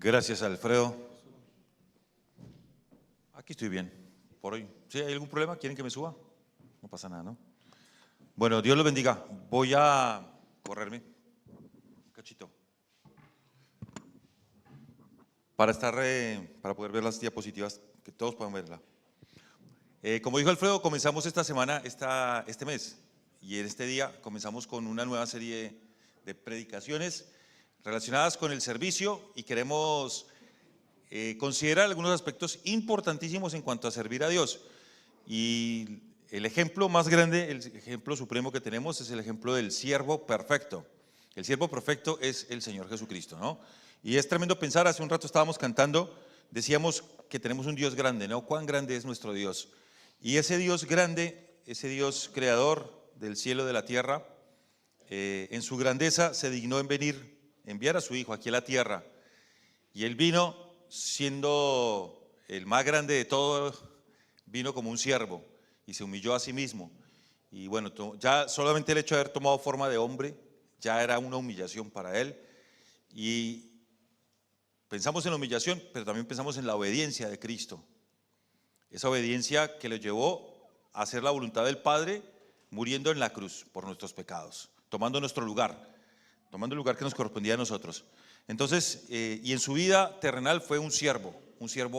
Gracias, Alfredo. Aquí estoy bien, por hoy. ¿Sí hay algún problema? ¿Quieren que me suba? No pasa nada, ¿no? Bueno, Dios los bendiga. Voy a correrme un cachito para poder ver las diapositivas, que todos puedan verla. Como dijo Alfredo, comenzamos esta semana, este mes, y en este día comenzamos con una nueva serie de predicaciones relacionadas con el servicio y queremos considerar algunos aspectos importantísimos en cuanto a servir a Dios. Y el ejemplo más grande, el ejemplo supremo que tenemos es el ejemplo del siervo perfecto. El siervo perfecto es el Señor Jesucristo, ¿no? Y es tremendo pensar, hace un rato estábamos cantando, decíamos que tenemos un Dios grande, ¿no? ¿Cuán grande es nuestro Dios? Y ese Dios grande, ese Dios creador del cielo y de la tierra, en su grandeza se dignó en enviar a su Hijo aquí a la tierra. Y Él vino siendo el más grande de todos, vino como un siervo y se humilló a sí mismo. Y bueno, ya solamente el hecho de haber tomado forma de hombre ya era una humillación para Él. Y pensamos en la humillación, pero también pensamos en la obediencia de Cristo. Esa obediencia que le llevó a hacer la voluntad del Padre, muriendo en la cruz por nuestros pecados, tomando nuestro lugar, tomando el lugar que nos correspondía a nosotros. Entonces, y en su vida terrenal fue un siervo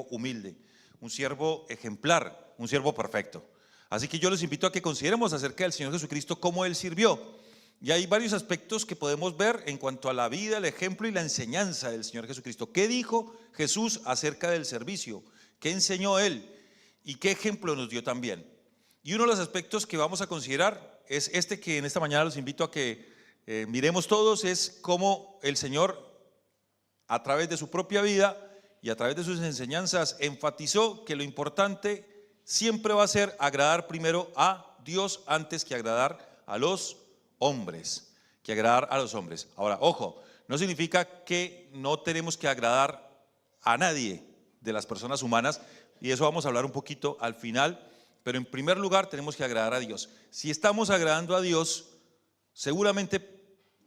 humilde, un siervo ejemplar, un siervo perfecto. Así que yo les invito a que consideremos acerca del Señor Jesucristo, cómo Él sirvió. Y hay varios aspectos que podemos ver en cuanto a la vida, el ejemplo y la enseñanza del Señor Jesucristo. ¿Qué dijo Jesús acerca del servicio? ¿Qué enseñó Él? ¿Y qué ejemplo nos dio también? Y uno de los aspectos que vamos a considerar es este que en esta mañana los invito a que miremos todos, es cómo el Señor, a través de su propia vida y a través de sus enseñanzas, enfatizó que lo importante siempre va a ser agradar primero a Dios antes que agradar a los hombres, Ahora, ojo, no significa que no tenemos que agradar a nadie de las personas humanas, y eso vamos a hablar un poquito al final, pero en primer lugar tenemos que agradar a Dios. Si estamos agradando a Dios, seguramente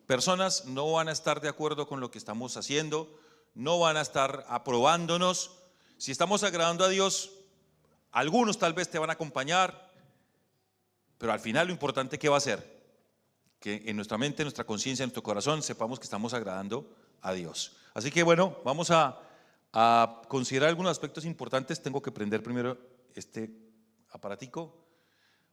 personas no van a estar de acuerdo con lo que estamos haciendo, no van a estar aprobándonos. Si estamos agradando a Dios, algunos tal vez te van a acompañar, pero al final lo importante que va a ser que en nuestra mente, en nuestra conciencia, en nuestro corazón sepamos que estamos agradando a Dios. Así que bueno, vamos a considerar algunos aspectos importantes. Tengo que prender primero este aparatico.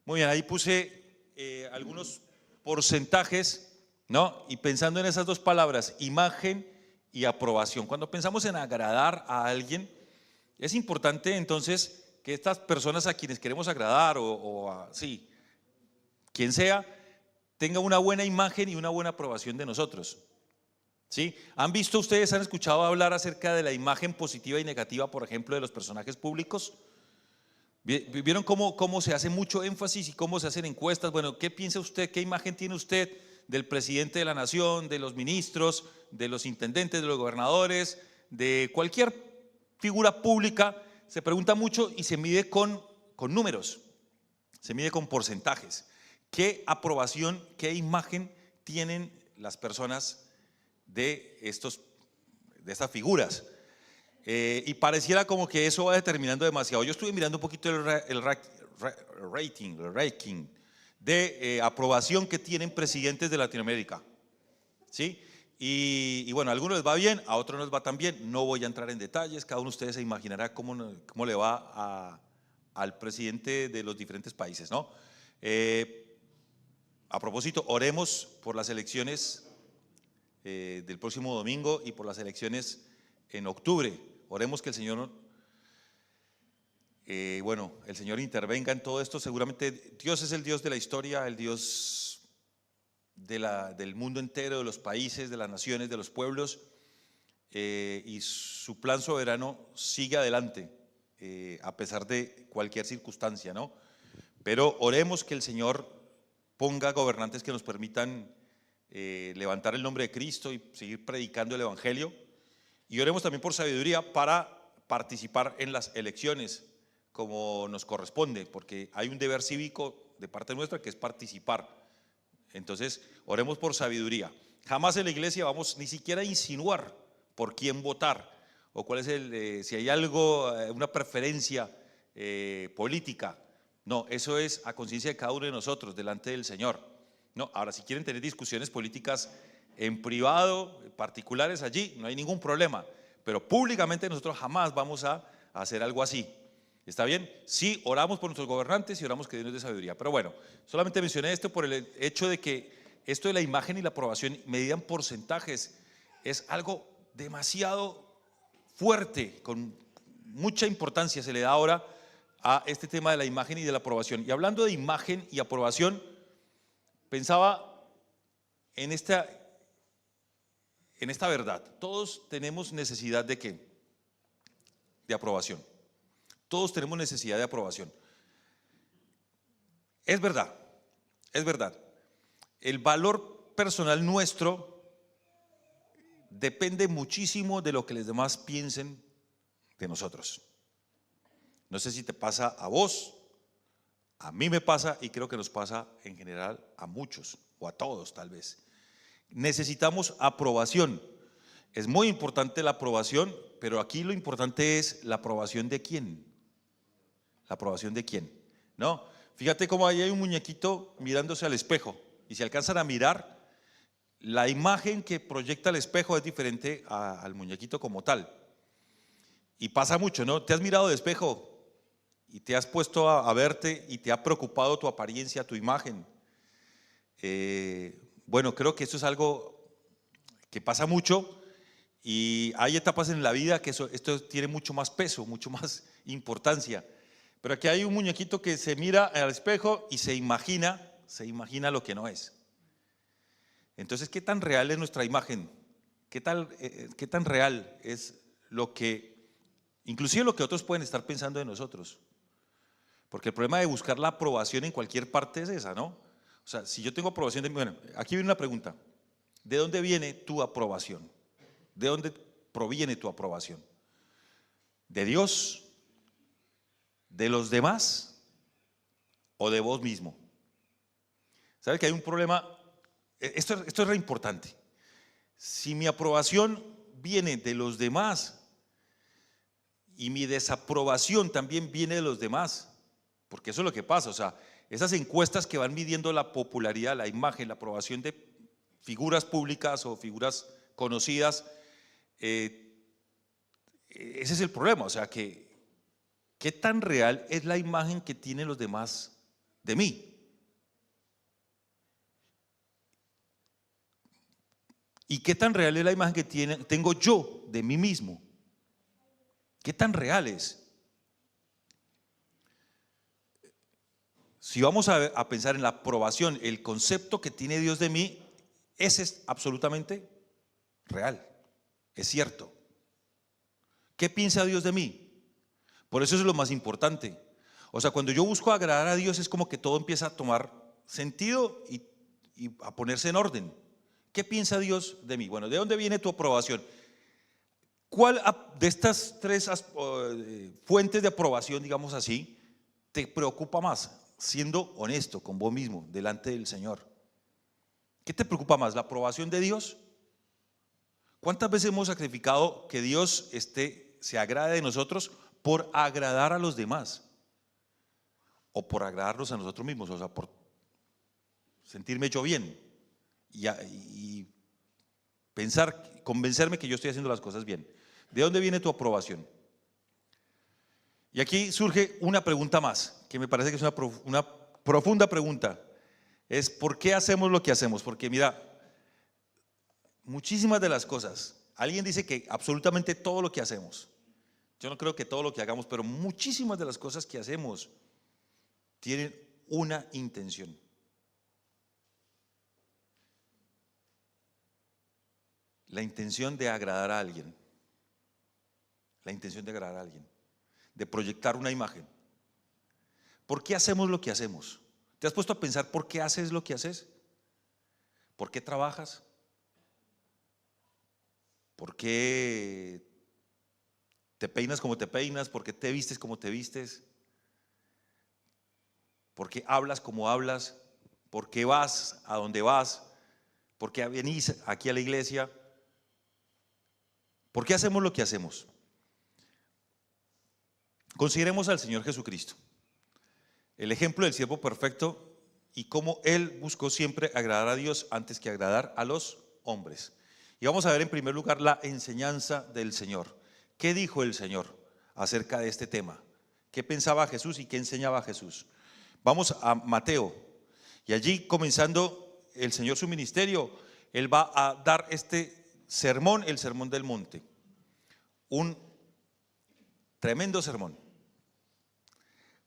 Muy bien, ahí puse algunos porcentajes, ¿no? Y pensando en esas dos palabras, imagen y aprobación. Cuando pensamos en agradar a alguien, es importante entonces que estas personas a quienes queremos agradar quien sea, tenga una buena imagen y una buena aprobación de nosotros. ¿Sí? ¿Han escuchado hablar acerca de la imagen positiva y negativa, por ejemplo, de los personajes públicos? ¿Vieron cómo se hace mucho énfasis y cómo se hacen encuestas? Bueno, ¿qué piensa usted? ¿Qué imagen tiene usted del presidente de la nación, de los ministros, de los intendentes, de los gobernadores, de cualquier figura pública? Se pregunta mucho y se mide con números, se mide con porcentajes. ¿Qué aprobación, qué imagen tienen las personas de estas figuras? Y pareciera como que eso va determinando demasiado. Yo estuve mirando un poquito el ranking de aprobación que tienen presidentes de Latinoamérica, ¿sí? Y bueno, a algunos les va bien, a otros no les va tan bien. No voy a entrar en detalles, cada uno de ustedes se imaginará cómo le va al presidente de los diferentes países, ¿no? A propósito, oremos por las elecciones del próximo domingo y por las elecciones en octubre. Oremos que el Señor, el Señor intervenga en todo esto. Seguramente Dios es el Dios de la historia, el Dios del mundo entero, de los países, de las naciones, de los pueblos, y su plan soberano sigue adelante a pesar de cualquier circunstancia, ¿no? Pero oremos que el Señor ponga gobernantes que nos permitan levantar el nombre de Cristo y seguir predicando el Evangelio. Y oremos también por sabiduría para participar en las elecciones como nos corresponde, porque hay un deber cívico de parte nuestra que es participar. Entonces, oremos por sabiduría. Jamás en la iglesia vamos ni siquiera a insinuar por quién votar. o cuál es si hay algo, una preferencia política. No, eso es a conciencia de cada uno de nosotros, delante del Señor. No, ahora si quieren tener discusiones políticas en privado, particulares allí, no hay ningún problema, pero públicamente nosotros jamás vamos a hacer algo así. ¿Está bien? Sí, oramos por nuestros gobernantes y oramos que Dios nos dé sabiduría. Pero bueno, solamente mencioné esto por el hecho de que esto de la imagen y la aprobación medida en porcentajes es algo demasiado fuerte, con mucha importancia se le da ahora a este tema de la imagen y de la aprobación. Y hablando de imagen y aprobación, pensaba en esta verdad. Todos tenemos necesidad ¿de qué? De aprobación. Todos tenemos necesidad de aprobación. Es verdad, es verdad. El valor personal nuestro depende muchísimo de lo que los demás piensen de nosotros. No sé si te pasa a vos, a mí me pasa y creo que nos pasa en general a muchos o a todos tal vez. Necesitamos aprobación. Es muy importante la aprobación, pero aquí lo importante es la aprobación de quién. ¿La aprobación de quién? ¿No? Fíjate cómo ahí hay un muñequito mirándose al espejo y si alcanzan a mirar, la imagen que proyecta el espejo es diferente al muñequito como tal. Y pasa mucho, ¿no? ¿Te has mirado de espejo y te has puesto a verte y te ha preocupado tu apariencia, tu imagen? Bueno, creo que esto es algo que pasa mucho y hay etapas en la vida que esto tiene mucho más peso, mucho más importancia. Pero aquí hay un muñequito que se mira al espejo y se imagina lo que no es. Entonces, ¿qué tan real es nuestra imagen? ¿Qué tan real es lo que, inclusive lo que otros pueden estar pensando de nosotros? Porque el problema de buscar la aprobación en cualquier parte es esa, ¿no? O sea, si yo tengo aprobación de mí, bueno, aquí viene una pregunta. ¿De dónde viene tu aprobación? ¿De dónde proviene tu aprobación? ¿De Dios? ¿De los demás? ¿O de vos mismo? ¿Sabes que hay un problema? Esto es re importante. Si mi aprobación viene de los demás y mi desaprobación también viene de los demás, porque eso es lo que pasa, o sea, esas encuestas que van midiendo la popularidad, la imagen, la aprobación de figuras públicas o figuras conocidas, ese es el problema, o sea, que ¿qué tan real es la imagen que tienen los demás de mí? ¿Y qué tan real es la imagen que tengo yo de mí mismo? ¿Qué tan real es? Si vamos a pensar en la aprobación, el concepto que tiene Dios de mí, ese es absolutamente real, es cierto. ¿Qué piensa Dios de mí? Por eso es lo más importante. O sea, cuando yo busco agradar a Dios es como que todo empieza a tomar sentido y a ponerse en orden. ¿Qué piensa Dios de mí? Bueno, ¿de dónde viene tu aprobación? ¿Cuál de estas tres fuentes de aprobación, digamos así, te preocupa más? Siendo honesto con vos mismo, delante del Señor. ¿Qué te preocupa más? ¿La aprobación de Dios? ¿Cuántas veces hemos sacrificado que Dios se agrade de nosotros por agradar a los demás? O por agradarnos a nosotros mismos, o sea, por sentirme yo bien y pensar, convencerme que yo estoy haciendo las cosas bien. ¿De dónde viene tu aprobación? Y aquí surge una pregunta más, que me parece que es una profunda pregunta. Es ¿por qué hacemos lo que hacemos? Porque mira, muchísimas de las cosas, alguien dice que absolutamente todo lo que hacemos, yo no creo que todo lo que hagamos, pero muchísimas de las cosas que hacemos tienen una intención. La intención de agradar a alguien. La intención de agradar a alguien. De proyectar una imagen. ¿Por qué hacemos lo que hacemos? ¿Te has puesto a pensar por qué haces lo que haces? ¿Por qué trabajas? ¿Por qué te peinas como te peinas? ¿Por qué te vistes como te vistes? ¿Por qué hablas como hablas? ¿Por qué vas a donde vas? ¿Por qué venís aquí a la iglesia? ¿Por qué hacemos lo que hacemos? Consideremos al Señor Jesucristo, el ejemplo del siervo perfecto y cómo Él buscó siempre agradar a Dios antes que agradar a los hombres. Y vamos a ver en primer lugar la enseñanza del Señor. ¿Qué dijo el Señor acerca de este tema? ¿Qué pensaba Jesús y qué enseñaba Jesús? Vamos a Mateo, y allí comenzando el Señor su ministerio, Él va a dar este sermón, el sermón del monte. Un tremendo sermón,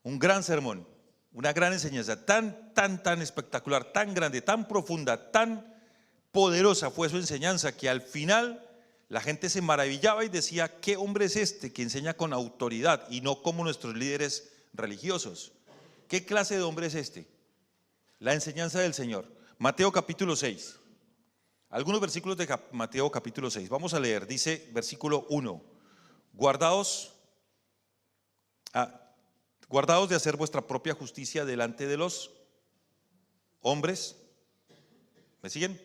un gran sermón, una gran enseñanza, tan espectacular, tan grande, tan profunda, tan poderosa fue su enseñanza que al final la gente se maravillaba y decía: ¿qué hombre es este que enseña con autoridad y no como nuestros líderes religiosos? ¿Qué clase de hombre es este? La enseñanza del Señor. Mateo capítulo 6. Algunos versículos de Mateo capítulo 6. Vamos a leer. Dice versículo 1. Guardaos de hacer vuestra propia justicia delante de los hombres. ¿Me siguen?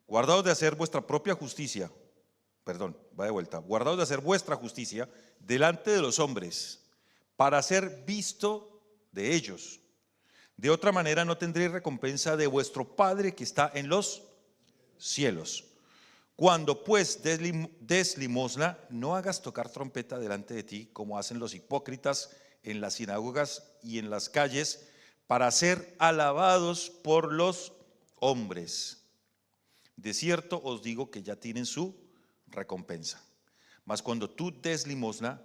Guardaos de hacer vuestra propia justicia. Perdón, va de vuelta. Guardaos de hacer vuestra justicia delante de los hombres, para ser visto de ellos. De otra manera no tendréis recompensa de vuestro Padre que está en los cielos. Cuando pues des limosna, no hagas tocar trompeta delante de ti, como hacen los hipócritas en las sinagogas y en las calles, para ser alabados por los hombres. De cierto os digo que ya tienen su recompensa. Mas cuando tú des limosna,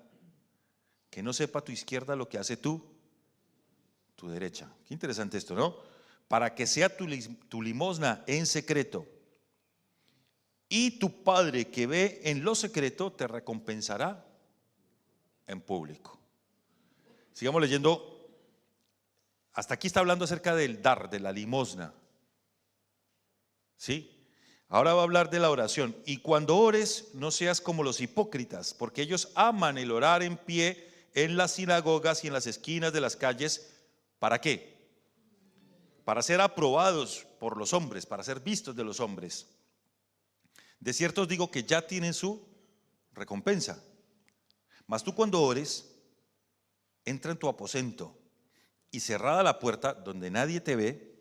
que no sepa tu izquierda lo que hace tu derecha. Qué interesante esto, ¿no? Para que sea tu limosna en secreto, y tu Padre que ve en lo secreto te recompensará en público. Sigamos leyendo. Hasta aquí está hablando acerca del dar, de la limosna. ¿Sí? Ahora va a hablar de la oración. Y cuando ores, no seas como los hipócritas, porque ellos aman el orar en pie en las sinagogas y en las esquinas de las calles. ¿Para qué? Para ser aprobados por los hombres, para ser vistos de los hombres. De cierto os digo que ya tienen su recompensa. Mas tú cuando ores, entra en tu aposento y cerrada la puerta donde nadie te ve,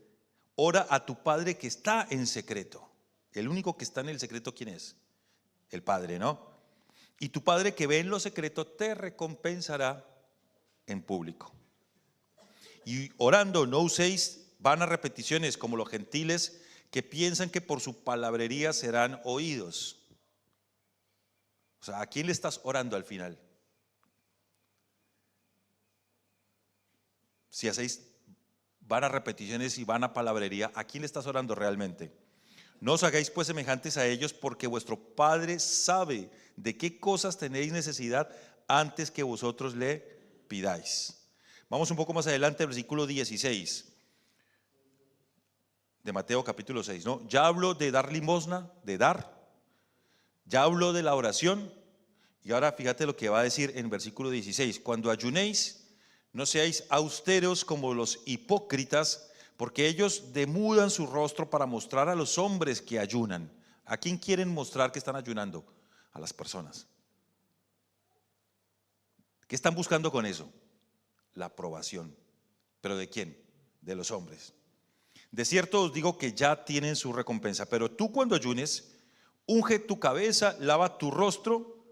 ora a tu Padre que está en secreto. El único que está en el secreto, ¿quién es? El Padre, ¿no? Y tu Padre que ve en lo secreto te recompensará en público. Y orando no uséis vanas repeticiones como los gentiles, que piensan que por su palabrería serán oídos. O sea, ¿a quién le estás orando al final? Si hacéis vanas repeticiones y vana palabrería, ¿a quién le estás orando realmente? No os hagáis pues semejantes a ellos, porque vuestro Padre sabe de qué cosas tenéis necesidad antes que vosotros le pidáis. Vamos un poco más adelante, versículo 16 de Mateo capítulo 6, ¿no? Ya hablo de dar limosna, de dar. Ya hablo de la oración. Y ahora fíjate lo que va a decir en versículo 16. Cuando ayunéis, no seáis austeros como los hipócritas, porque ellos demudan su rostro para mostrar a los hombres que ayunan. ¿A quién quieren mostrar que están ayunando? A las personas. ¿Qué están buscando con eso? La aprobación. ¿Pero de quién? De los hombres. De cierto os digo que ya tienen su recompensa. Pero tú cuando ayunes, unge tu cabeza, lava tu rostro,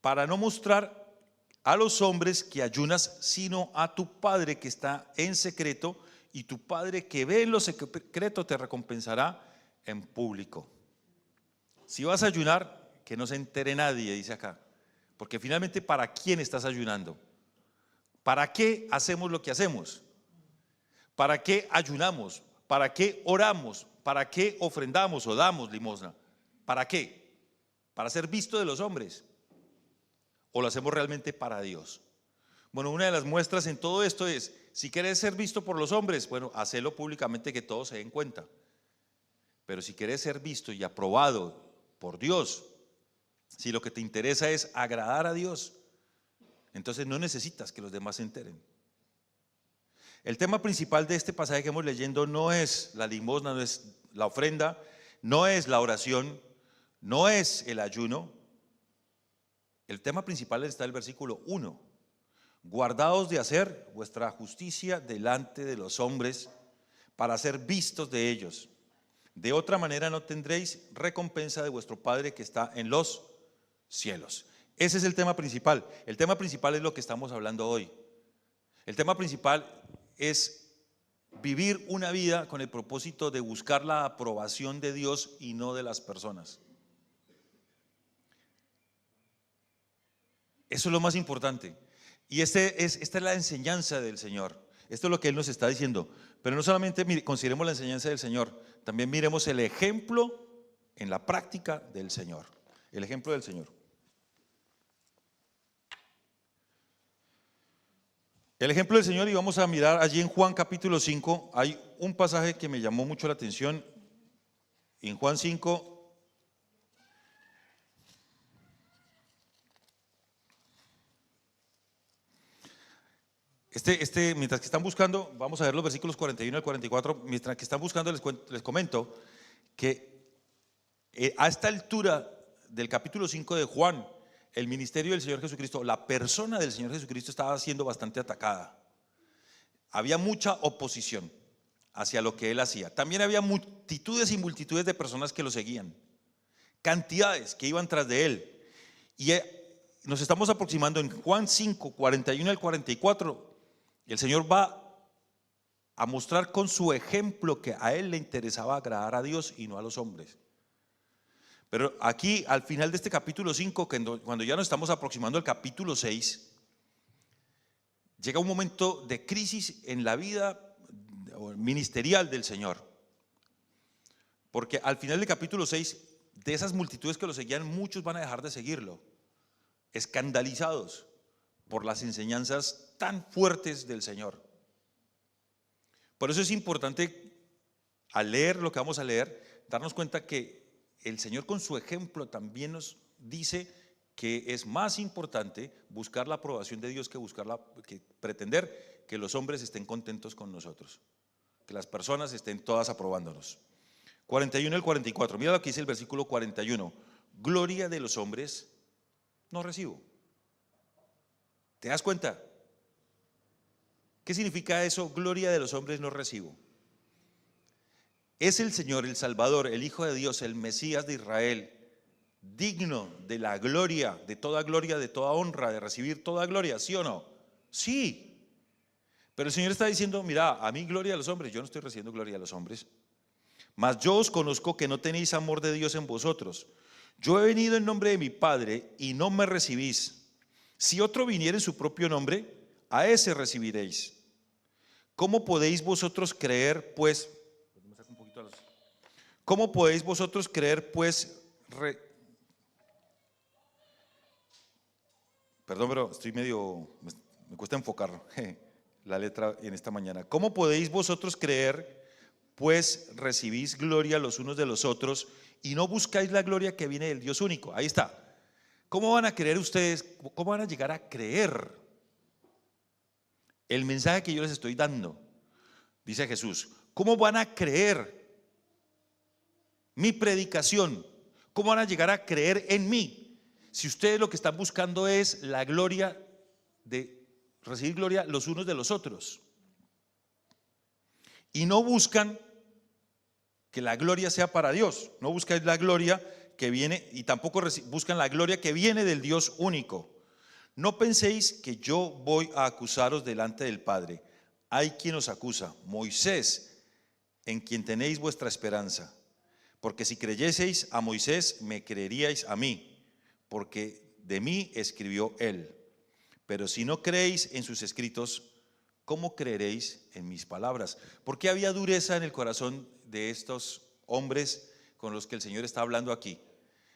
para no mostrar a los hombres que ayunas, sino a tu Padre que está en secreto, y tu Padre que ve en lo secreto te recompensará en público. Si vas a ayunar, que no se entere nadie, dice acá, porque finalmente ¿para quién estás ayunando? ¿Para qué hacemos lo que hacemos? ¿Para qué ayunamos? ¿Para qué oramos? ¿Para qué ofrendamos o damos limosna? ¿Para qué? ¿Para ser visto de los hombres? ¿O lo hacemos realmente para Dios? Bueno, una de las muestras en todo esto es, si quieres ser visto por los hombres, bueno, hacelo públicamente, que todos se den cuenta. Pero si quieres ser visto y aprobado por Dios, si lo que te interesa es agradar a Dios, entonces no necesitas que los demás se enteren. El tema principal de este pasaje que hemos leyendo no es la limosna, no es la ofrenda, no es la oración, no es el ayuno. El tema principal está en el versículo 1. guardaos de hacer vuestra justicia delante de los hombres para ser vistos de ellos. De otra manera no tendréis recompensa de vuestro Padre que está en los cielos. Ese es el tema principal. El tema principal es lo que estamos hablando hoy. El tema principal es vivir una vida con el propósito de buscar la aprobación de Dios y no de las personas. Eso es lo más importante. Y esta es la enseñanza del Señor. Esto es lo que Él nos está diciendo. Pero no solamente consideremos la enseñanza del Señor, también miremos el ejemplo en la práctica del Señor. El ejemplo del Señor. El ejemplo del Señor, y vamos a mirar allí en Juan capítulo 5, hay un pasaje que me llamó mucho la atención. En Juan 5, mientras que están buscando, vamos a ver los versículos 41 al 44, mientras que están buscando les comento que a esta altura del capítulo 5 de Juan, el ministerio del Señor Jesucristo, la persona del Señor Jesucristo estaba siendo bastante atacada. Había mucha oposición hacia lo que Él hacía. También había multitudes y multitudes de personas que lo seguían, cantidades que iban tras de Él. Y nos estamos aproximando en Juan 5, 41 al 44. Y el Señor va a mostrar con su ejemplo que a Él le interesaba agradar a Dios y no a los hombres. Pero aquí al final de este capítulo 5, cuando ya nos estamos aproximando al capítulo 6, llega un momento de crisis en la vida ministerial del Señor. Porque al final del capítulo 6, de esas multitudes que lo seguían, muchos van a dejar de seguirlo, escandalizados por las enseñanzas tan fuertes del Señor. Por eso es importante, al leer lo que vamos a leer, darnos cuenta que el Señor con su ejemplo también nos dice que es más importante buscar la aprobación de Dios que pretender que los hombres estén contentos con nosotros, que las personas estén todas aprobándonos. 41 al 44, mira lo que dice el versículo 41: gloria de los hombres no recibo. ¿Te das cuenta? ¿Qué significa eso? Gloria de los hombres no recibo. Es el Señor, el Salvador, el Hijo de Dios, el Mesías de Israel, digno de la gloria, de toda honra, de recibir toda gloria, ¿sí o no? Sí. Pero el Señor está diciendo, mira, a mí gloria a los hombres, yo no estoy recibiendo gloria a los hombres. Mas yo os conozco que no tenéis amor de Dios en vosotros. Yo he venido en nombre de mi Padre y no me recibís. Si otro viniera en su propio nombre, a ese recibiréis. ¿Cómo podéis vosotros creer, pues? ¿Cómo podéis vosotros creer, pues? Perdón, pero estoy me cuesta enfocar la letra en esta mañana. ¿Cómo podéis vosotros creer, pues recibís gloria los unos de los otros y no buscáis la gloria que viene del Dios único? Ahí está. ¿Cómo van a creer ustedes? ¿Cómo van a llegar a creer el mensaje que yo les estoy dando? Dice Jesús, ¿cómo van a creer mi predicación? ¿Cómo van a llegar a creer en mí? Si ustedes lo que están buscando es la gloria, de recibir gloria los unos de los otros, y no buscan que la gloria sea para Dios, no buscan la gloria que viene, y tampoco buscan la gloria que viene del Dios único. No penséis que yo voy a acusaros delante del Padre. Hay quien os acusa, Moisés, en quien tenéis vuestra esperanza. Porque si creyeseis a Moisés, me creeríais a mí, porque de mí escribió él. Pero si no creéis en sus escritos, ¿cómo creeréis en mis palabras? ¿Por qué había dureza en el corazón de estos hombres con los que el Señor está hablando aquí,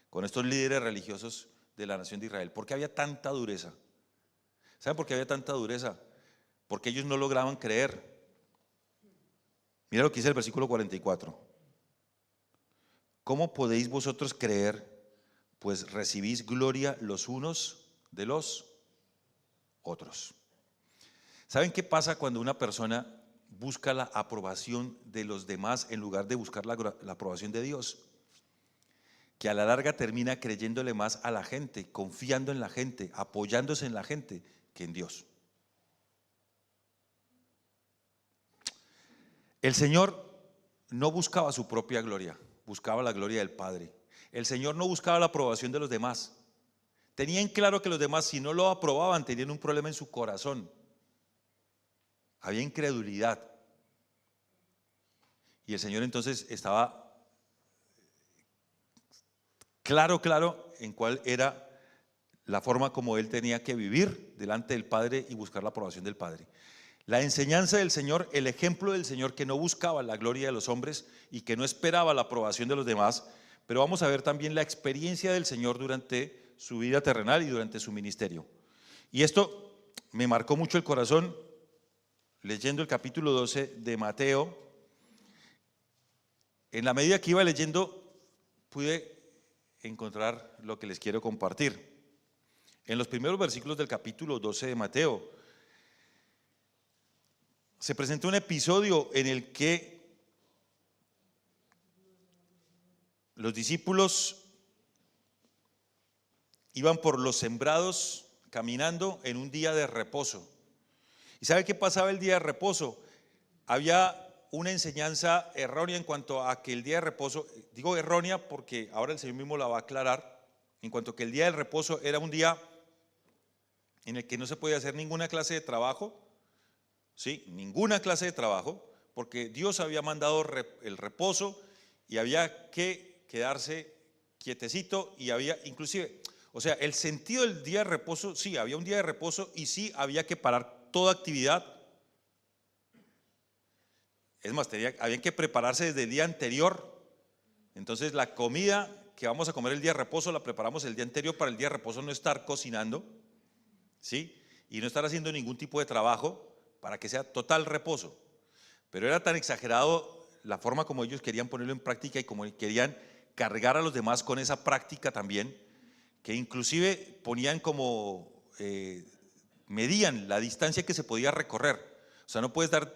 con estos líderes religiosos de la nación de Israel? ¿Por qué había tanta dureza? ¿Saben por qué había tanta dureza? Porque ellos no lograban creer. Mira lo que dice el versículo 44. ¿Cómo podéis vosotros creer, pues recibís gloria los unos de los otros? ¿Saben qué pasa cuando una persona busca la aprobación de los demás en lugar de buscar la aprobación de Dios? Que a la larga termina creyéndole más a la gente, confiando en la gente, apoyándose en la gente que en Dios. El Señor no buscaba su propia gloria, buscaba la gloria del Padre. El Señor no buscaba la aprobación de los demás. Tenían claro que los demás, si no lo aprobaban, tenían un problema en su corazón. Había incredulidad. Y el Señor entonces estaba claro en cuál era la forma como Él tenía que vivir delante del Padre y buscar la aprobación del Padre. La enseñanza del Señor, el ejemplo del Señor, que no buscaba la gloria de los hombres y que no esperaba la aprobación de los demás, pero vamos a ver también la experiencia del Señor durante su vida terrenal y durante su ministerio. Y esto me marcó mucho el corazón leyendo el capítulo 12 de Mateo. En la medida que iba leyendo, pude encontrar lo que les quiero compartir. En los primeros versículos del capítulo 12 de Mateo, se presenta un episodio en el que los discípulos iban por los sembrados caminando en un día de reposo. ¿Y sabe qué pasaba el día de reposo? Había una enseñanza errónea en cuanto a que el día de reposo, digo errónea porque ahora el Señor mismo la va a aclarar, en cuanto a que el día del reposo era un día en el que no se podía hacer ninguna clase de trabajo. ¿Sí? Ninguna clase de trabajo, porque Dios había mandado el reposo y había que quedarse quietecito y había inclusive, o sea, el sentido del día de reposo, sí, había un día de reposo y sí había que parar toda actividad. Es más, había que prepararse desde el día anterior. Entonces la comida que vamos a comer el día de reposo la preparamos el día anterior para el día de reposo no estar cocinando, ¿sí? Y no estar haciendo ningún tipo de trabajo, para que sea total reposo. Pero era tan exagerado la forma como ellos querían ponerlo en práctica y como querían cargar a los demás con esa práctica también, que inclusive ponían como, medían la distancia que se podía recorrer. O sea, no puedes dar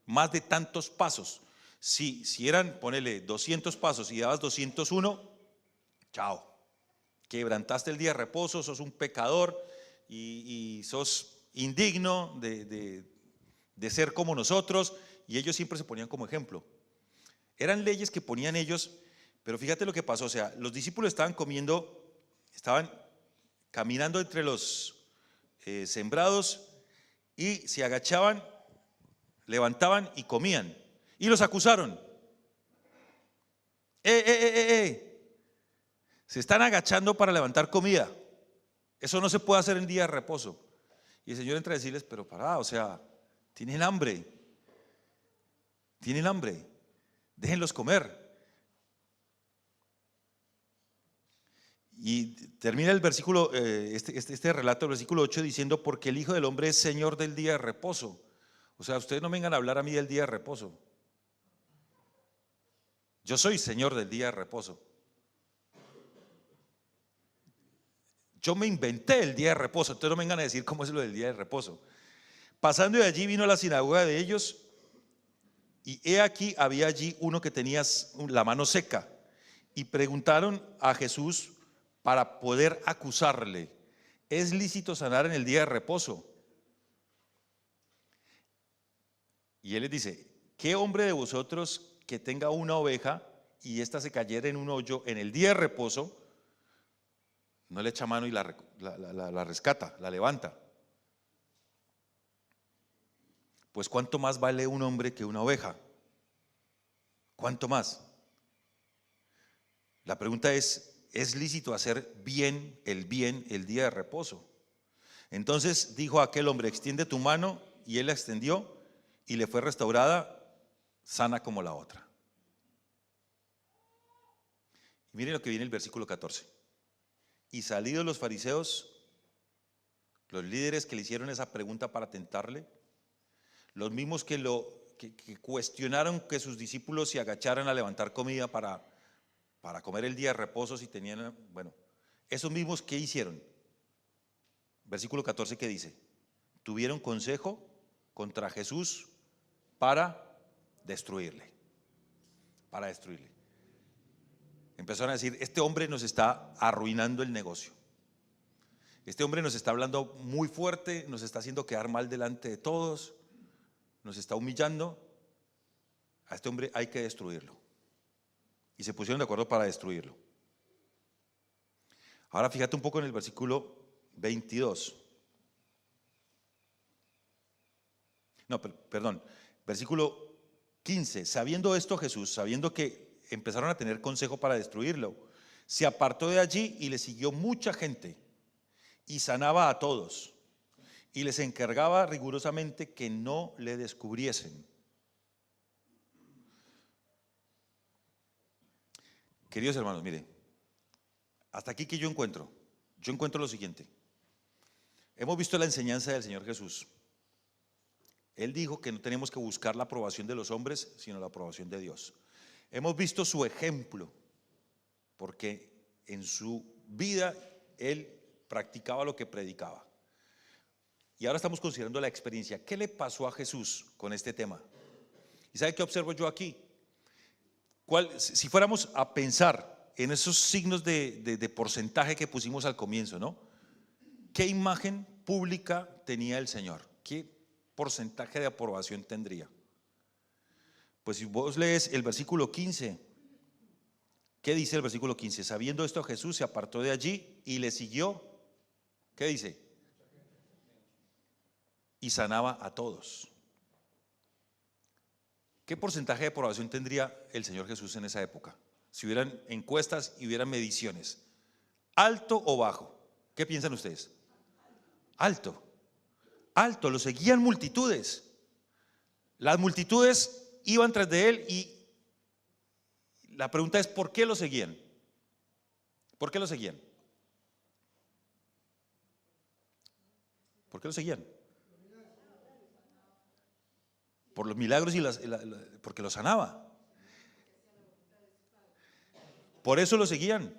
más de tantos pasos. Si eran, ponele 200 pasos y dabas 201, chao. Quebrantaste el día de reposo, sos un pecador y sos indigno de ser como nosotros, y ellos siempre se ponían como ejemplo. Eran leyes que ponían ellos, pero fíjate lo que pasó, o sea, los discípulos estaban comiendo, estaban caminando entre los sembrados y se agachaban, levantaban y comían, y los acusaron. Se están agachando para levantar comida, eso no se puede hacer en día de reposo. Y el Señor entra a decirles, pero pará, o sea, tienen hambre, déjenlos comer. Y termina el versículo, este relato, el versículo 8, diciendo, porque el Hijo del Hombre es Señor del día de reposo. O sea, ustedes no vengan a hablar a mí del día de reposo. Yo soy Señor del día de reposo. Yo me inventé el día de reposo, entonces no me vengan a decir cómo es lo del día de reposo. Pasando de allí vino a la sinagoga de ellos, y he aquí había allí uno que tenía la mano seca, y preguntaron a Jesús para poder acusarle, ¿es lícito sanar en el día de reposo? Y él les dice, ¿qué hombre de vosotros que tenga una oveja y ésta se cayera en un hoyo en el día de reposo, no le echa mano y la rescata, la levanta? Pues ¿cuánto más vale un hombre que una oveja? ¿Cuánto más? La pregunta ¿es lícito hacer bien el día de reposo? Entonces dijo aquel hombre, extiende tu mano, y él la extendió y le fue restaurada, sana como la otra. Y miren lo que viene el versículo 14. Y salidos los fariseos, los líderes que le hicieron esa pregunta para tentarle, los mismos que cuestionaron que sus discípulos se agacharan a levantar comida para comer el día de reposo si tenían, bueno, esos mismos ¿qué hicieron? Versículo 14, ¿qué dice? Tuvieron consejo contra Jesús para destruirle. Empezaron a decir, este hombre nos está arruinando el negocio. Este hombre nos está hablando muy fuerte, nos está haciendo quedar mal delante de todos, nos está humillando. a este hombre hay que destruirlo. Y se pusieron de acuerdo para destruirlo. Ahora fíjate un poco en el versículo 22. No, perdón, versículo 15. Sabiendo esto Jesús, sabiendo que empezaron a tener consejo para destruirlo, se apartó de allí y le siguió mucha gente y sanaba a todos y les encargaba rigurosamente que no le descubriesen. Queridos hermanos, mire, hasta aquí que yo encuentro lo siguiente. Hemos visto la enseñanza del Señor Jesús. Él dijo que no tenemos que buscar la aprobación de los hombres, sino la aprobación de Dios. Hemos visto su ejemplo, porque en su vida Él practicaba lo que predicaba. Y ahora estamos considerando la experiencia. ¿Qué le pasó a Jesús con este tema? ¿Y sabe qué observo yo aquí? Si fuéramos a pensar en esos signos de porcentaje que pusimos al comienzo, ¿no? ¿Qué imagen pública tenía el Señor? ¿Qué porcentaje de aprobación tendría? Pues si vos lees el versículo 15, ¿qué dice el versículo 15? Sabiendo esto, Jesús se apartó de allí y le siguió. ¿Qué dice? Y sanaba a todos. ¿Qué porcentaje de aprobación tendría el Señor Jesús en esa época? Si hubieran encuestas y hubieran mediciones, ¿alto o bajo? ¿Qué piensan ustedes? Alto, alto, lo seguían multitudes. Las multitudes iban tras de él y la pregunta es, ¿por qué lo seguían? ¿Por qué lo seguían? ¿Por qué lo seguían? Por los milagros y porque lo sanaba. Por eso lo seguían.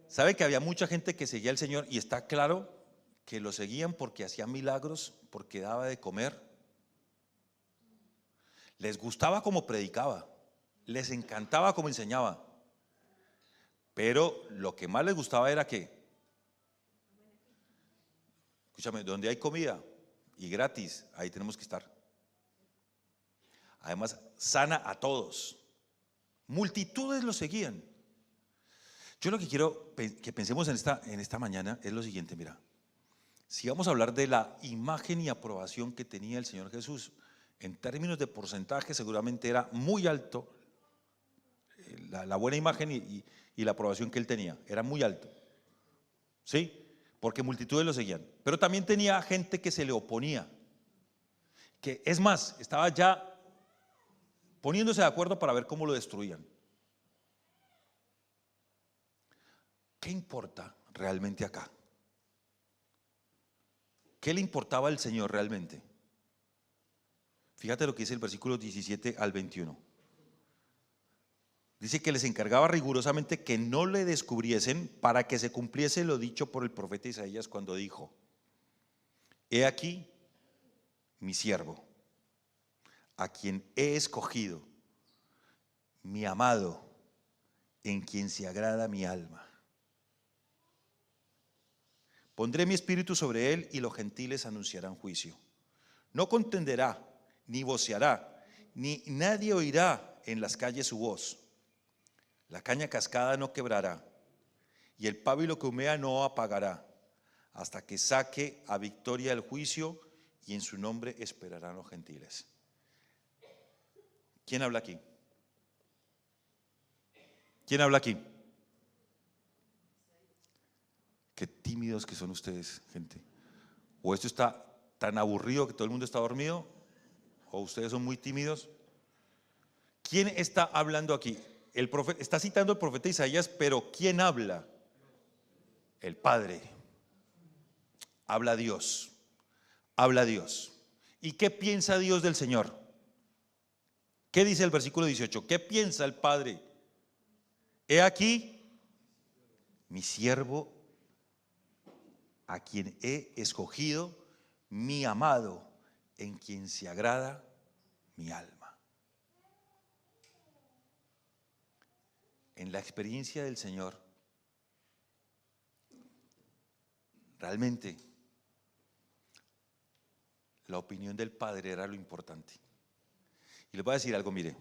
¿Sabe que había mucha gente que seguía al Señor y está claro que lo seguían porque hacía milagros, porque daba de comer? Les gustaba como predicaba, les encantaba como enseñaba, pero lo que más les gustaba era que, escúchame, donde hay comida y gratis, ahí tenemos que estar. Además, sana a todos. Multitudes lo seguían. Yo lo que quiero que pensemos en esta mañana es lo siguiente, mira. Si vamos a hablar de la imagen y aprobación que tenía el Señor Jesús, en términos de porcentaje seguramente era muy alto la buena imagen y la aprobación que él tenía, era muy alto. ¿Sí? Porque multitudes lo seguían. Pero también tenía gente que se le oponía, que es más, estaba ya poniéndose de acuerdo para ver cómo lo destruían. ¿Qué importa realmente acá? ¿Qué le importaba al Señor realmente? Fíjate lo que dice el versículo 17 al 21. Dice que les encargaba rigurosamente que no le descubriesen para que se cumpliese lo dicho por el profeta Isaías cuando dijo: he aquí mi siervo, a quien he escogido, mi amado, en quien se agrada mi alma. Pondré mi espíritu sobre él y los gentiles anunciarán juicio. No contenderá, ni voceará, ni nadie oirá en las calles su voz. La caña cascada no quebrará, y el pábilo que humea no apagará, hasta que saque a victoria el juicio, y en su nombre esperarán los gentiles. ¿Quién habla aquí? ¿Quién habla aquí? Qué tímidos que son ustedes, gente. O esto está tan aburrido que todo el mundo está dormido, o ustedes son muy tímidos. ¿Quién está hablando aquí? El profeta está citando al profeta Isaías, pero ¿quién habla? El Padre. Habla Dios. Habla Dios. ¿Y qué piensa Dios del Señor? ¿Qué dice el versículo 18? ¿Qué piensa el Padre? He aquí mi siervo, a quien he escogido, mi amado, en quien se agrada mi alma. En la experiencia del Señor, realmente La opinión del Padre era lo importante. Y les voy a decir algo, mire,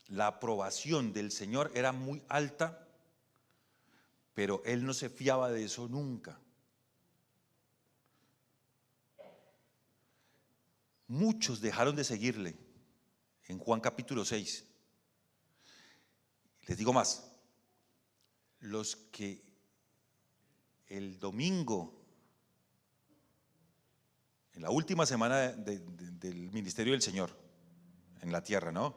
la aprobación del Señor era muy alta, pero Él no se fiaba de eso nunca. Muchos dejaron de seguirle en Juan capítulo 6. Les digo más, los que el domingo, en la última semana del ministerio del Señor en la tierra, ¿no?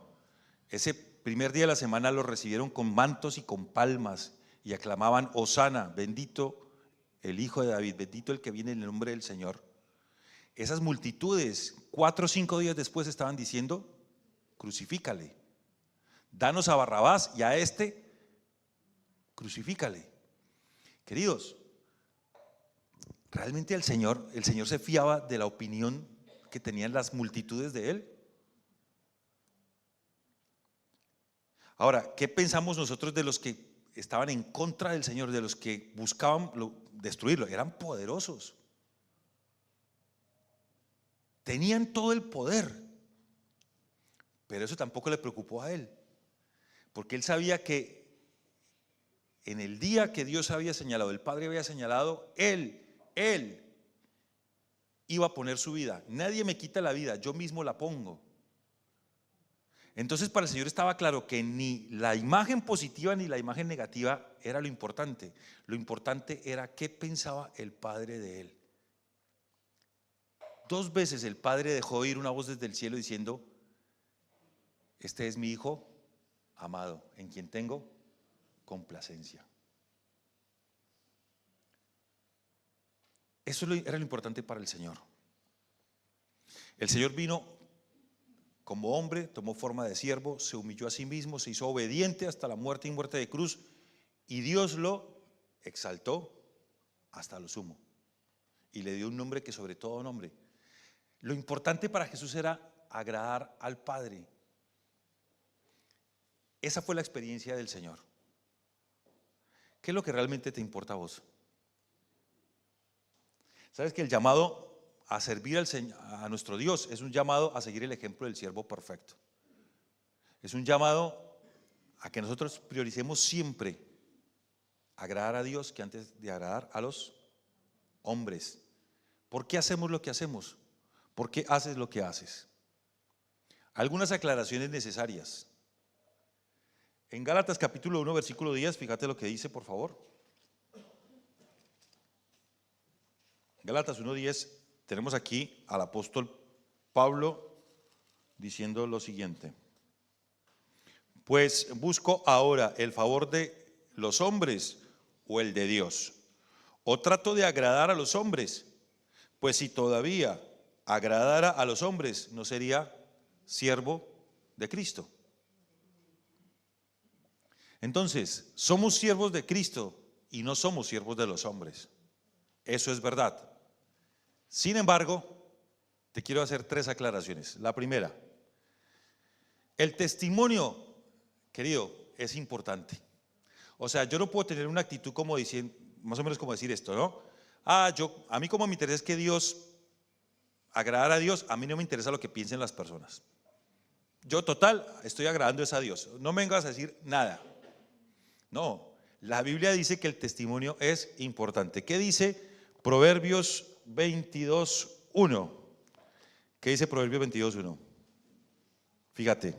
Ese primer día de la semana los recibieron con mantos y con palmas y aclamaban: Hosana, bendito el Hijo de David, bendito el que viene en el nombre del Señor. Esas multitudes, 4 o 5 días después, estaban diciendo: crucifícale, danos a Barrabás y a este crucifícale. Queridos, ¿realmente el Señor se fiaba de la opinión que tenían las multitudes de Él? Ahora, ¿qué pensamos nosotros de los que estaban en contra del Señor, de los que buscaban destruirlo? Eran poderosos, tenían todo el poder, pero eso tampoco le preocupó a Él, porque Él sabía que en el día que Dios había señalado, el Padre había señalado, Él iba a poner su vida. Nadie me quita la vida, yo mismo la pongo. Entonces para el Señor estaba claro que ni la imagen positiva ni la imagen negativa era lo importante. Lo importante era qué pensaba el Padre de Él. 2 veces el Padre dejó oír una voz desde el cielo diciendo: este es mi Hijo amado, en quien tengo complacencia. Eso era lo importante para el Señor. El Señor vino como hombre, tomó forma de siervo, se humilló a sí mismo, se hizo obediente hasta la muerte y muerte de cruz, y Dios lo exaltó hasta lo sumo y le dio un nombre que sobre todo nombre. Lo importante para Jesús era agradar al Padre. Esa fue la experiencia del Señor. ¿Qué es lo que realmente te importa a vos? ¿Sabes que el llamado a servir a nuestro Dios es un llamado a seguir el ejemplo del siervo perfecto? Es un llamado a que nosotros prioricemos siempre agradar a Dios que antes de agradar a los hombres. ¿Por qué hacemos lo que hacemos? ¿Por qué haces lo que haces? Algunas aclaraciones necesarias. En Gálatas capítulo 1 versículo 10, fíjate lo que dice, por favor. Gálatas 1:10, tenemos aquí al apóstol Pablo diciendo lo siguiente: pues busco ahora el favor de los hombres o el de Dios, o trato de agradar a los hombres, pues si todavía agradara a los hombres no sería siervo de Cristo. Entonces, somos siervos de Cristo y no somos siervos de los hombres. Eso es verdad. Sin embargo, te quiero hacer 3 aclaraciones. La primera, el testimonio, querido, es importante. O sea, yo no puedo tener una actitud como diciendo, más o menos como decir esto, ¿no? A mí como me interesa es que agradar a Dios, a mí no me interesa lo que piensen las personas. Yo total, estoy agradando es a Dios. No me vengas a decir nada. No, la Biblia dice que el testimonio es importante. ¿Qué dice Proverbios 22:1? ¿Qué dice Proverbios 22:1? Fíjate.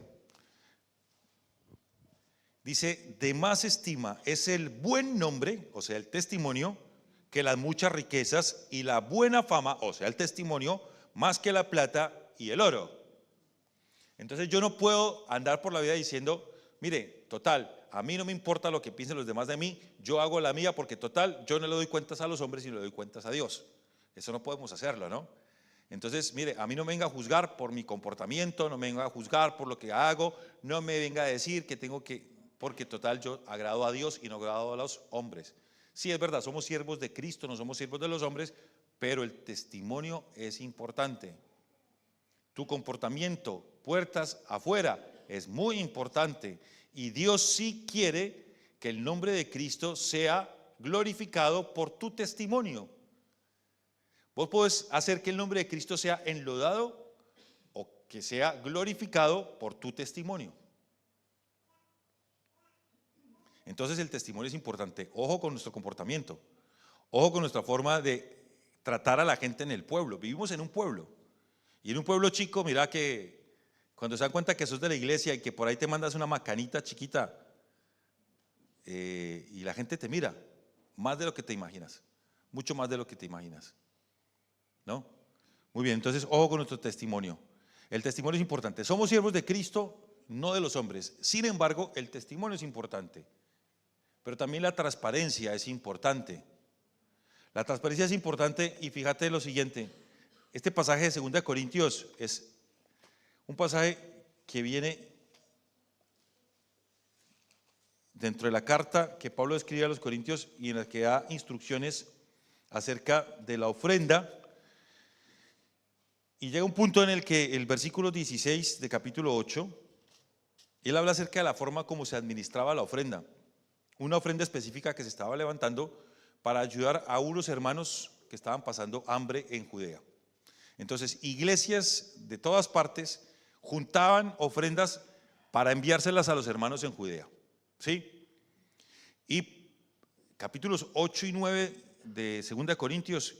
Dice: de más estima es el buen nombre, o sea el testimonio, que las muchas riquezas, y la buena fama, o sea el testimonio, más que la plata y el oro. Entonces yo no puedo andar por la vida diciendo: mire, total, a mí no me importa lo que piensen los demás de mí, yo hago la mía porque total, yo no le doy cuentas a los hombres y le doy cuentas a Dios. Eso no podemos hacerlo, ¿no? Entonces, mire, a mí no me venga a juzgar por mi comportamiento, no me venga a juzgar por lo que hago, no me venga a decir que tengo que, porque total yo agrado a Dios y no agrado a los hombres. Sí, es verdad, somos siervos de Cristo, no somos siervos de los hombres, pero el testimonio es importante. Tu comportamiento, puertas afuera, es muy importante. Y Dios sí quiere que el nombre de Cristo sea glorificado por tu testimonio. Vos podés hacer que el nombre de Cristo sea enlodado o que sea glorificado por tu testimonio. Entonces el testimonio es importante. Ojo con nuestro comportamiento, ojo con nuestra forma de tratar a la gente en el pueblo. Vivimos en un pueblo, y en un pueblo chico, mira que cuando se dan cuenta que sos de la iglesia y que por ahí te mandas una macanita chiquita, y la gente te mira más de lo que te imaginas, mucho más de lo que te imaginas, ¿no? Muy bien, entonces ojo con nuestro testimonio. El testimonio es importante. Somos siervos de Cristo, no de los hombres. Sin embargo, el testimonio es importante, pero también la transparencia es importante. La transparencia es importante, y fíjate lo siguiente: este pasaje de 2 Corintios es un pasaje que viene dentro de la carta que Pablo escribe a los Corintios y en la que da instrucciones acerca de la ofrenda. Y llega un punto en el que el versículo 16 de capítulo 8, él habla acerca de la forma como se administraba la ofrenda. Una ofrenda específica que se estaba levantando para ayudar a unos hermanos que estaban pasando hambre en Judea. Entonces, iglesias de todas partes juntaban ofrendas para enviárselas a los hermanos en Judea, ¿sí? Y capítulos 8 y 9 de 2 Corintios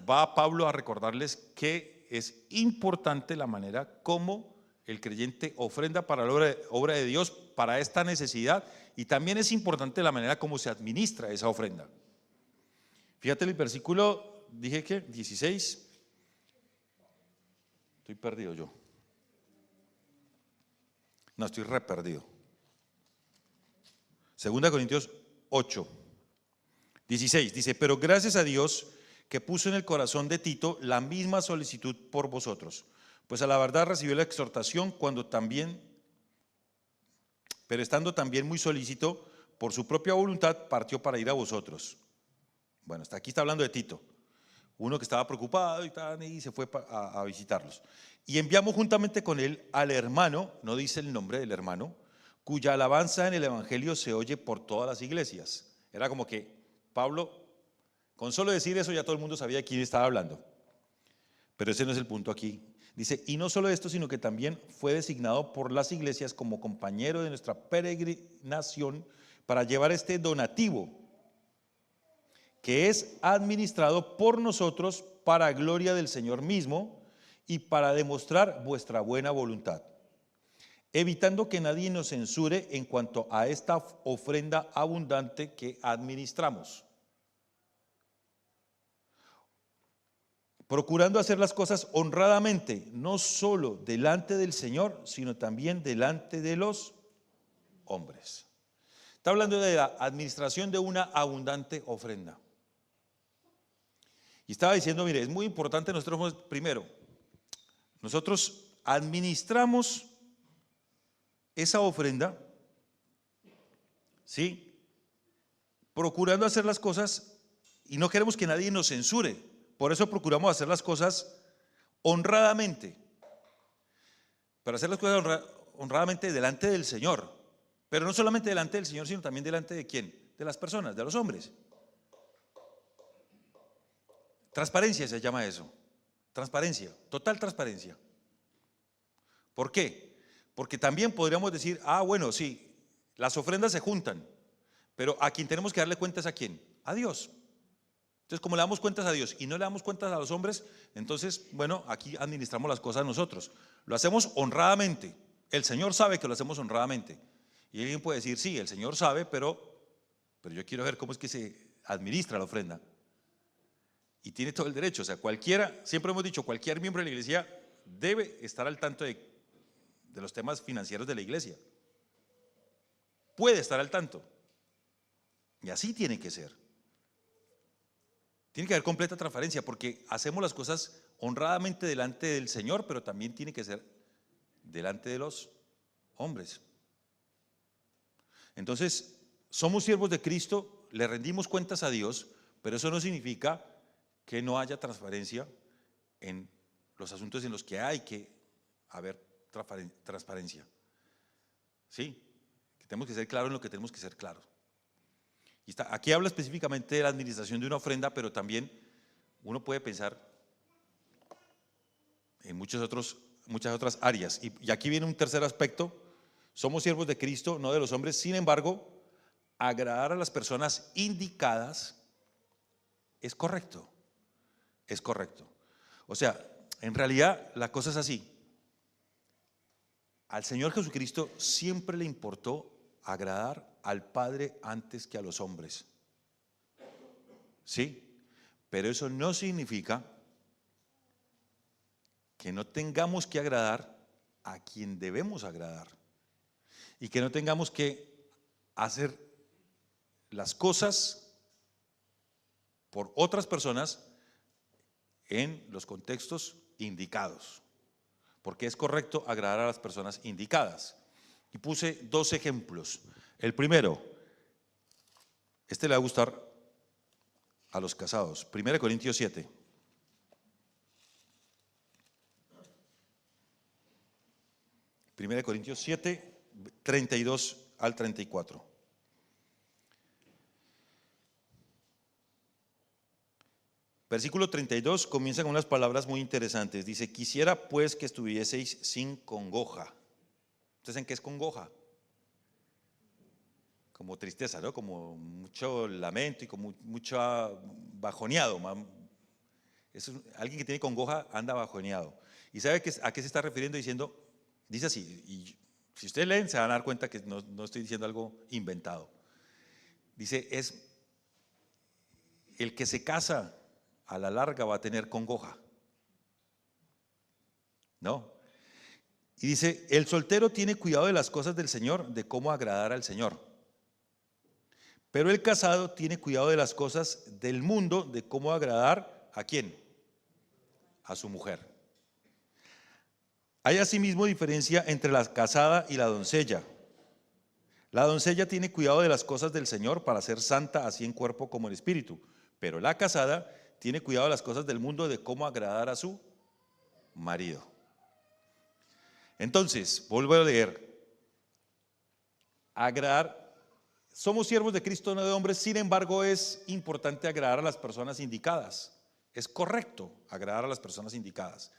va Pablo a recordarles que es importante la manera como el creyente ofrenda para la obra de Dios, para esta necesidad, y también es importante la manera como se administra esa ofrenda. Fíjate el versículo, dije que 16, estoy perdido yo, no, estoy re perdido. 2 Corintios 8, 16, dice: pero gracias a Dios que puso en el corazón de Tito la misma solicitud por vosotros, pues a la verdad recibió la exhortación pero estando también muy solícito, por su propia voluntad partió para ir a vosotros. Bueno, hasta aquí está hablando de Tito, uno que estaba preocupado y se fue a visitarlos. Y enviamos juntamente con él al hermano, no dice el nombre del hermano, cuya alabanza en el evangelio se oye por todas las iglesias. Era como que Pablo, con solo decir eso ya todo el mundo sabía de quién estaba hablando. Pero ese no es el punto aquí. Dice: y no solo esto, sino que también fue designado por las iglesias como compañero de nuestra peregrinación para llevar este donativo, que es administrado por nosotros para gloria del Señor mismo y para demostrar vuestra buena voluntad, evitando que nadie nos censure en cuanto a esta ofrenda abundante que administramos, procurando hacer las cosas honradamente, no solo delante del Señor, sino también delante de los hombres. Está hablando de la administración de una abundante ofrenda. Y estaba diciendo, mire, es muy importante nosotros, primero, nosotros administramos esa ofrenda, ¿sí? Procurando hacer las cosas, y no queremos que nadie nos censure. Por eso procuramos hacer las cosas honradamente. Pero hacer las cosas honradamente delante del Señor. Pero no solamente delante del Señor, sino también delante de ¿quién? De las personas, de los hombres. Transparencia se llama eso. Transparencia, total transparencia. ¿Por qué? Porque también podríamos decir, bueno, sí, las ofrendas se juntan, pero a quien tenemos que darle cuentas, ¿a quién? A Dios. Entonces, como le damos cuentas a Dios y no le damos cuentas a los hombres, entonces, bueno, aquí administramos las cosas nosotros. Lo hacemos honradamente. El Señor sabe que lo hacemos honradamente. Y alguien puede decir, sí, el Señor sabe, pero yo quiero ver cómo es que se administra la ofrenda. Y tiene todo el derecho. O sea, cualquiera, siempre hemos dicho, cualquier miembro de la iglesia debe estar al tanto de los temas financieros de la iglesia. Puede estar al tanto. Y así tiene que ser. Tiene que haber completa transparencia, porque hacemos las cosas honradamente delante del Señor, pero también tiene que ser delante de los hombres. Entonces, somos siervos de Cristo, le rendimos cuentas a Dios, pero eso no significa que no haya transparencia en los asuntos en los que hay que haber transparencia. ¿Sí? Que tenemos que ser claros en lo que tenemos que ser claros. Y aquí habla específicamente de la administración de una ofrenda, pero también uno puede pensar, en muchas otras áreas. Y aquí viene un tercer aspecto: somos siervos de Cristo, no de los hombres. Sin embargo, agradar a las personas indicadas es correcto, es correcto. O sea, en realidad la cosa es así. Al Señor Jesucristo siempre le importó agradar al Padre antes que a los hombres. ¿Sí? Pero eso no significa que no tengamos que agradar a quien debemos agradar y que no tengamos que hacer las cosas por otras personas en los contextos indicados, porque es correcto agradar a las personas indicadas. Y puse 2 ejemplos. El primero, este le va a gustar a los casados. 1 Corintios 7. 1 Corintios 7, 32 al 34. Versículo 32 comienza con unas palabras muy interesantes. Dice: quisiera pues que estuvieseis sin congoja. ¿Ustedes saben qué es congoja? Como tristeza, ¿no? Como mucho lamento y como mucho bajoneado. Alguien que tiene congoja anda bajoneado. ¿Y sabe a qué se está refiriendo diciendo? Dice así, y si ustedes leen se van a dar cuenta que no estoy diciendo algo inventado. Dice, es el que se casa a la larga va a tener congoja, ¿no? Y dice, el soltero tiene cuidado de las cosas del Señor, de cómo agradar al Señor. Pero el casado tiene cuidado de las cosas del mundo, de cómo agradar ¿a quién? A su mujer. Hay asimismo diferencia entre la casada y la doncella. La doncella tiene cuidado de las cosas del Señor para ser santa así en cuerpo como en espíritu. Pero la casada tiene cuidado de las cosas del mundo, de cómo agradar a su marido. Entonces, vuelvo a leer. Agradar, somos siervos de Cristo, no de hombres. Sin embargo, es importante agradar a las personas indicadas. Es correcto agradar a las personas indicadas.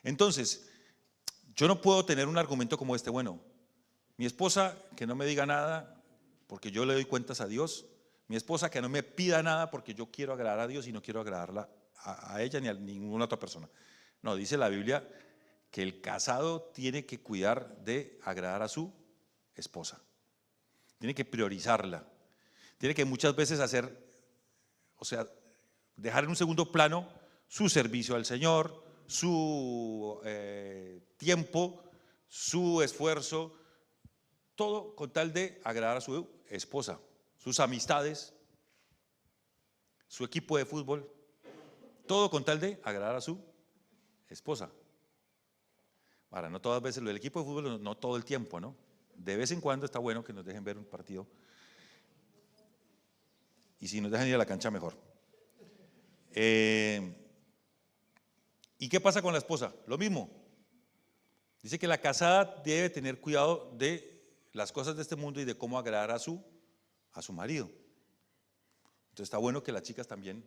Entonces, yo no puedo tener un argumento como este: bueno, mi esposa que no me diga nada porque yo le doy cuentas a Dios, mi esposa que no me pida nada porque yo quiero agradar a Dios y no quiero agradarla a ella ni a ninguna otra persona. No, dice la Biblia que el casado tiene que cuidar de agradar a su esposa, tiene que priorizarla, tiene que muchas veces dejar en un segundo plano su servicio al Señor, su tiempo, su esfuerzo, todo con tal de agradar a su esposa, sus amistades, su equipo de fútbol, todo con tal de agradar a su esposa. Ahora, no todas veces lo del equipo de fútbol, no todo el tiempo, ¿no? De vez en cuando está bueno que nos dejen ver un partido, y si nos dejan ir a la cancha, mejor. ¿Y qué pasa con la esposa? Lo mismo. Dice que la casada debe tener cuidado de las cosas de este mundo y de cómo agradar a su marido. Entonces está bueno que las chicas también,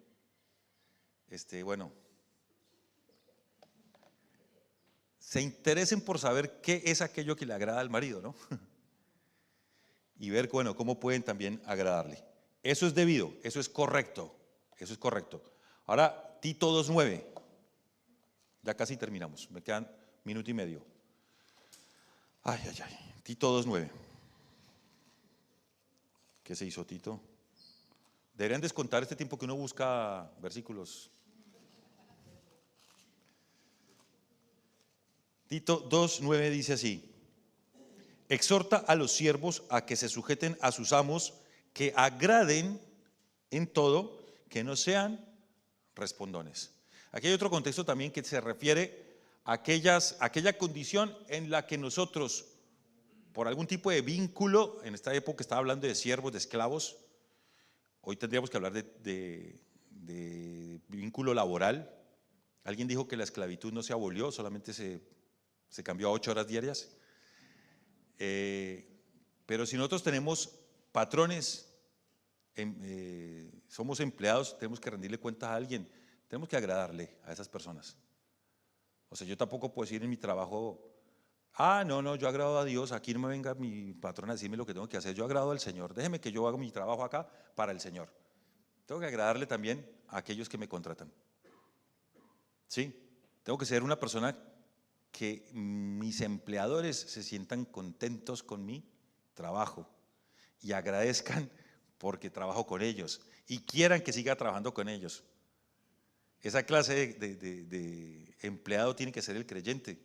se interesen por saber qué es aquello que le agrada al marido, ¿no? Y ver, bueno, cómo pueden también agradarle. Eso es debido, eso es correcto, eso es correcto. Ahora, Tito 2:9. Ya casi terminamos, me quedan minuto y medio. Ay, Tito 2:9. ¿Qué se hizo, Tito? Deberían descontar este tiempo que uno busca versículos. Tito 2:9 dice así: exhorta a los siervos a que se sujeten a sus amos, que agraden en todo, que no sean respondones. Aquí hay otro contexto también que se refiere a aquella condición en la que nosotros, por algún tipo de vínculo, en esta época estaba hablando de siervos, de esclavos, hoy tendríamos que hablar de vínculo laboral. Alguien dijo que la esclavitud no se abolió, solamente se cambió a 8 horas diarias. Pero si nosotros tenemos patrones, somos empleados, tenemos que rendirle cuentas a alguien, tenemos que agradarle a esas personas. O sea, yo tampoco puedo decir en mi trabajo, ah, no, yo agrado a Dios, aquí no me venga mi patrón a decirme lo que tengo que hacer, yo agrado al Señor, déjeme que yo haga mi trabajo acá para el Señor. Tengo que agradarle también a aquellos que me contratan. ¿Sí? Tengo que ser una persona que mis empleadores se sientan contentos con mi trabajo y agradezcan porque trabajo con ellos y quieran que siga trabajando con ellos. Esa clase de empleado tiene que ser el creyente.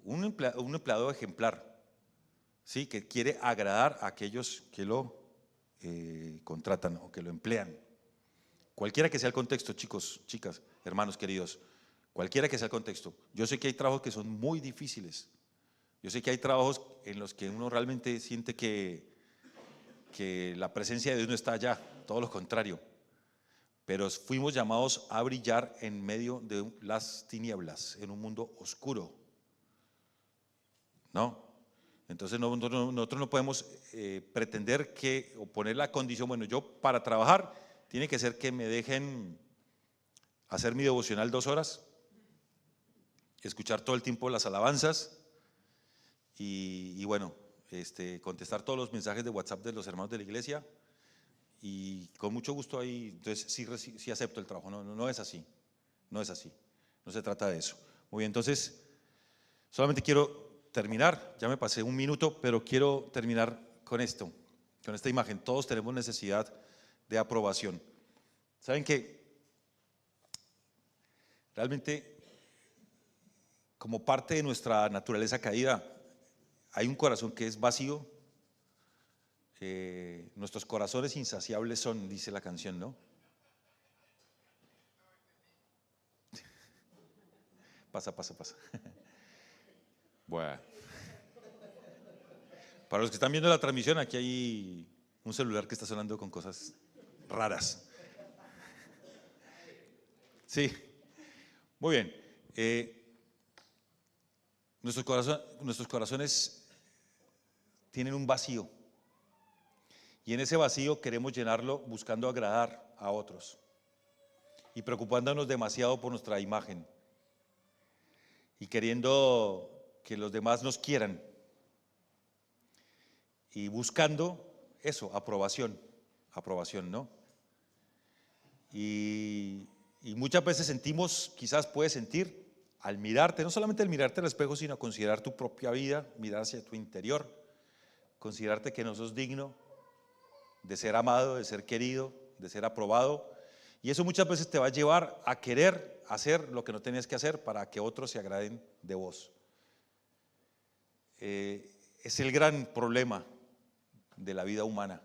Un empleado ejemplar, ¿sí? Que quiere agradar a aquellos que lo contratan o que lo emplean. Cualquiera que sea el contexto, chicos, chicas, hermanos queridos, cualquiera que sea el contexto. Yo sé que hay trabajos que son muy difíciles. Yo sé que hay trabajos en los que uno realmente siente que la presencia de Dios no está allá, todo lo contrario. Pero fuimos llamados a brillar en medio de las tinieblas, en un mundo oscuro. ¿No? Entonces nosotros no podemos pretender o poner la condición, bueno, yo para trabajar tiene que ser que me dejen hacer mi devocional 2 horas, escuchar todo el tiempo las alabanzas y bueno, contestar todos los mensajes de WhatsApp de los hermanos de la iglesia y con mucho gusto ahí, entonces sí acepto el trabajo. No es así, no es así, no se trata de eso. Muy bien, entonces solamente quiero terminar, ya me pasé 1 minuto, pero quiero terminar con esto, con esta imagen. Todos tenemos necesidad de aprobación. ¿Saben qué? Realmente, como parte de nuestra naturaleza caída, hay un corazón que es vacío. Nuestros corazones insaciables son, dice la canción, ¿no? Pasa. Bueno. Para los que están viendo la transmisión, aquí hay un celular que está sonando con cosas raras. Sí, muy bien. Nuestros corazones tienen un vacío y en ese vacío queremos llenarlo buscando agradar a otros y preocupándonos demasiado por nuestra imagen y queriendo que los demás nos quieran y buscando eso, aprobación, ¿no? Y muchas veces sentimos, quizás puedes sentir, al mirarte, no solamente al mirarte al espejo, sino considerar tu propia vida, mirar hacia tu interior, considerarte que no sos digno de ser amado, de ser querido, de ser aprobado. Y eso muchas veces te va a llevar a querer hacer lo que no tenías que hacer para que otros se agraden de vos. Es el gran problema de la vida humana,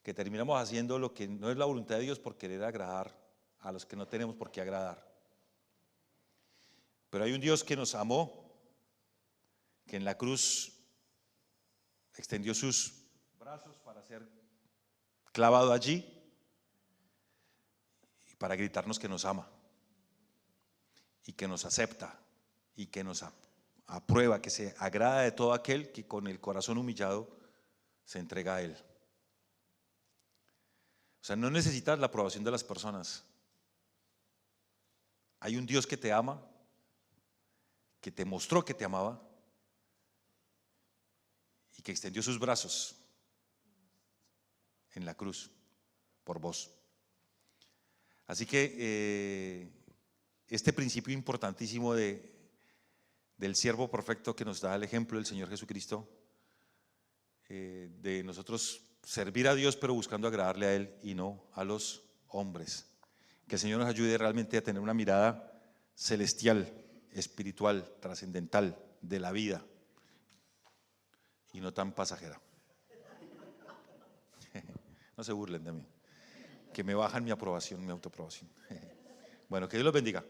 que terminamos haciendo lo que no es la voluntad de Dios por querer agradar a los que no tenemos por qué agradar. Pero hay un Dios que nos amó, que en la cruz extendió sus brazos para ser clavado allí y para gritarnos que nos ama y que nos acepta y que nos aprueba, que se agrada de todo aquel que con el corazón humillado se entrega a Él. O sea, no necesitas la aprobación de las personas. Hay un Dios que te ama, que te mostró que te amaba y que extendió sus brazos en la cruz por vos. Así que este principio importantísimo del siervo perfecto que nos da el ejemplo del Señor Jesucristo, de nosotros servir a Dios pero buscando agradarle a Él y no a los hombres. Que el Señor nos ayude realmente a tener una mirada celestial, espiritual, trascendental de la vida y no tan pasajera. No se burlen de mí, que me bajan mi aprobación, mi autoaprobación. Bueno, que Dios los bendiga.